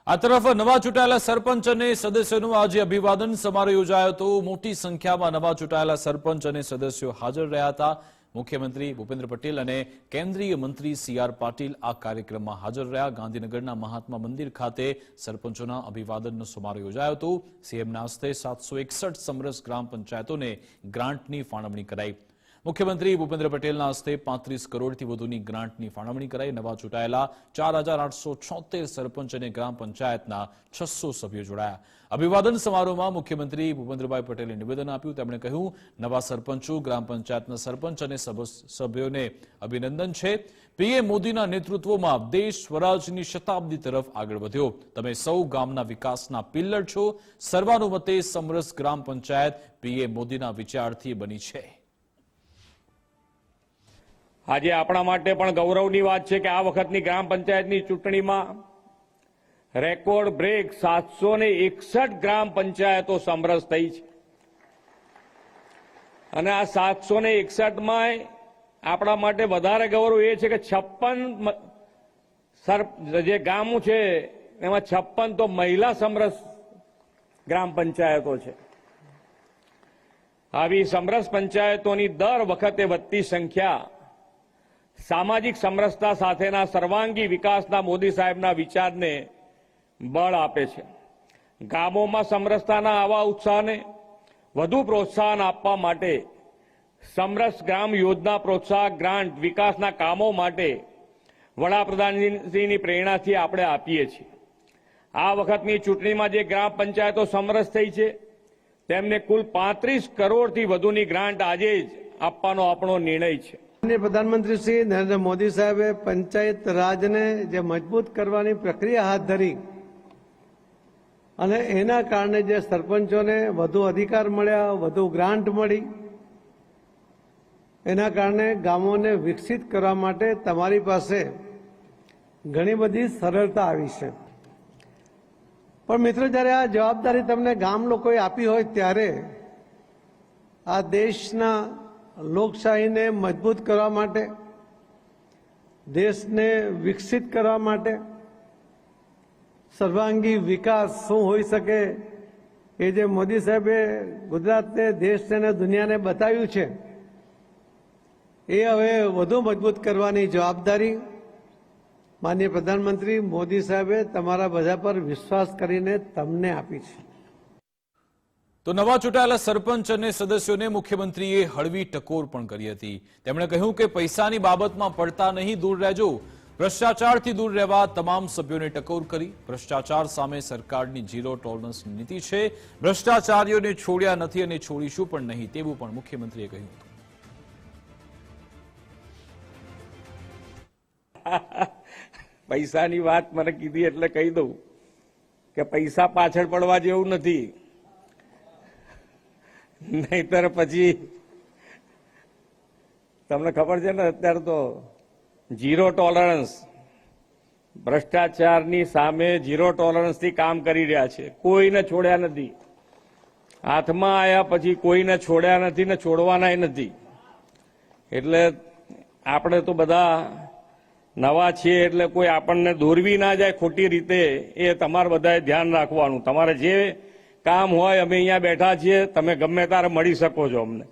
આ તરફ નવા ચૂંટાયેલા સરપંચ અને સદસ્યોનું આજે અભિવાદન સમારોહ યોજાયો હતો। મોટી સંખ્યામાં નવા ચૂંટાયેલા સરપંચ અને સદસ્યો હાજર રહ્યા હતા। મુખ્યમંત્રી ભૂપેન્દ્ર પટેલ અને કેન્દ્રીય મંત્રી સી.આર. પાટીલ આ કાર્યક્રમમાં હાજર રહ્યા। ગાંધીનગરના મહાત્મા મંદિર ખાતે સરપંચોના અભિવાદનનો સમારોહ યોજાયો હતો। સીએમના હસ્તે 761 સમરસ ગ્રામ પંચાયતોને ગ્રાન્ટની ફાળવણી કરાઈ। મુખ્યમંત્રી ભૂપેન્દ્ર પટેલના હસ્તે 35 કરોડથી વધુની ગ્રાન્ટની ફાળવણી કરાઈ। નવા ચૂંટાયેલા 4876 સરપંચ અને ગ્રામ પંચાયતના 600 સભ્યો જોડાયા। અભિવાદન સમારોહમાં મુખ્યમંત્રી ભૂપેન્દ્રભાઈ પટેલે નિવેદન આપ્યું। તેમણે કહ્યું, નવા સરપંચો, ગ્રામ પંચાયતના સરપંચ અને સભ્યોને અભિનંદન છે। પીએમ મોદીના નેતૃત્વમાં દેશ સ્વરાજની શતાબ્દી તરફ આગળ વધ્યો। તમે સૌ ગામના વિકાસના પિલ્લર છો। સર્વાનુમતે સમરસ ગ્રામ પંચાયત પીએમ મોદીના વિચારથી બની છે। આજે આપણા માટે પણ ગૌરવની વાત છે કે આ વખતની ગ્રામ પંચાયતની ચૂંટણીમાં રેકોર્ડ બ્રેક 761 ગ્રામ પંચાયતો સમરસ થઈ છે અને આ 761માં આપણા માટે વધારે ગૌરવ એ છે કે 56 જે ગામો છે એમાં 56 તો મહિલા સમરસ ગ્રામ પંચાયતો છે। આવી સમરસ પંચાયતોની દર વખતે વધતી સંખ્યા સામાજિક સમરસતા સાથેના સર્વાંગી વિકાસના મોદી સાહેબના વિચારને બળ આપે છે। ગામોમાં સમરસતાના આવા ઉત્સાહને વધુ પ્રોત્સાહન આપવા માટે સમરસ ગ્રામ યોજના પ્રોત્સાહક ગ્રાન્ટ વિકાસના કામો માટે વડાપ્રધાનજીની પ્રેરણાથી આપણે આપીએ છીએ। આ વખતની ચૂંટણીમાં જે ગ્રામ પંચાયતો સમરસ થઈ છે તેમને કુલ 35 કરોડથી વધુની ગ્રાન્ટ આજે જ આપવાનો આપણો નિર્ણય છે। પ્રધાનમંત્રી શ્રી નરેન્દ્ર મોદી સાહેબે પંચાયત રાજને જે મજબૂત કરવાની પ્રક્રિયા હાથ ધરી અને એના કારણે જે સરપંચોને વધુ અધિકાર મળ્યા, વધુ ગ્રાન્ટ મળી, એના કારણે ગામોને વિકસિત કરવા માટે તમારી પાસે ઘણી બધી સરળતા આવી છે। પણ મિત્રો, જ્યારે આ જવાબદારી તમને ગામ લોકોએ આપી હોય ત્યારે આ દેશના લોકશાહીને મજબૂત કરવા માટે, દેશને વિકસિત કરવા માટે, સર્વાંગી વિકાસ શું હોઈ શકે એ જે મોદી સાહેબે ગુજરાતને, દેશને અને દુનિયાને બતાવ્યું છે એ હવે વધુ મજબૂત કરવાની જવાબદારી માનનીય પ્રધાનમંત્રી મોદી સાહેબે તમારા બધા પર વિશ્વાસ કરીને તમને આપી છે। તો નવા ચૂંટાયેલા સરપંચ અને સદસ્યોને મુખ્યમંત્રીએ હળવી ટકોર પણ કરી હતી। તેમણે કહ્યું કે પૈસાની બાબતમાં પડતા નહીં, દૂર રહેજો। ભ્રષ્ટાચારથી દૂર રહેવા તમામ સભ્યોને ટકોર કરી। ભ્રષ્ટાચાર સામે સરકારની ઝીરો ટોલરન્સ નીતિ છે। ભ્રષ્ટાચારીઓને છોડ્યા નથી અને છોડીશું પણ નહીં, તેવું પણ મુખ્યમંત્રીએ કહ્યું હતું। પૈસાની વાત મને કીધી એટલે કહી દઉં કે પૈસા પાછળ પડવા જેવું નથી, નહીતર પછી તમને ખબર છે ને અત્યારે તો ઝીરો ટોલરન્સ, ભ્રષ્ટાચારની સામે ઝીરો ટોલરન્સથી કામ કરી રહ્યા છે। કોઈને છોડ્યા નથી, હાથમાં આવ્યા પછી કોઈને છોડ્યા નથી ને છોડવાના નથી। એટલે આપણે તો બધા નવા છીએ એટલે કોઈ આપણને દોરવી ના જાય ખોટી રીતે, એ તમારે બધાએ ધ્યાન રાખવાનું। તમારે જે કામ હોય, અમે અહીંયા બેઠા છીએ, તમે ગમે ત્યારે મળી શકો છો અમને।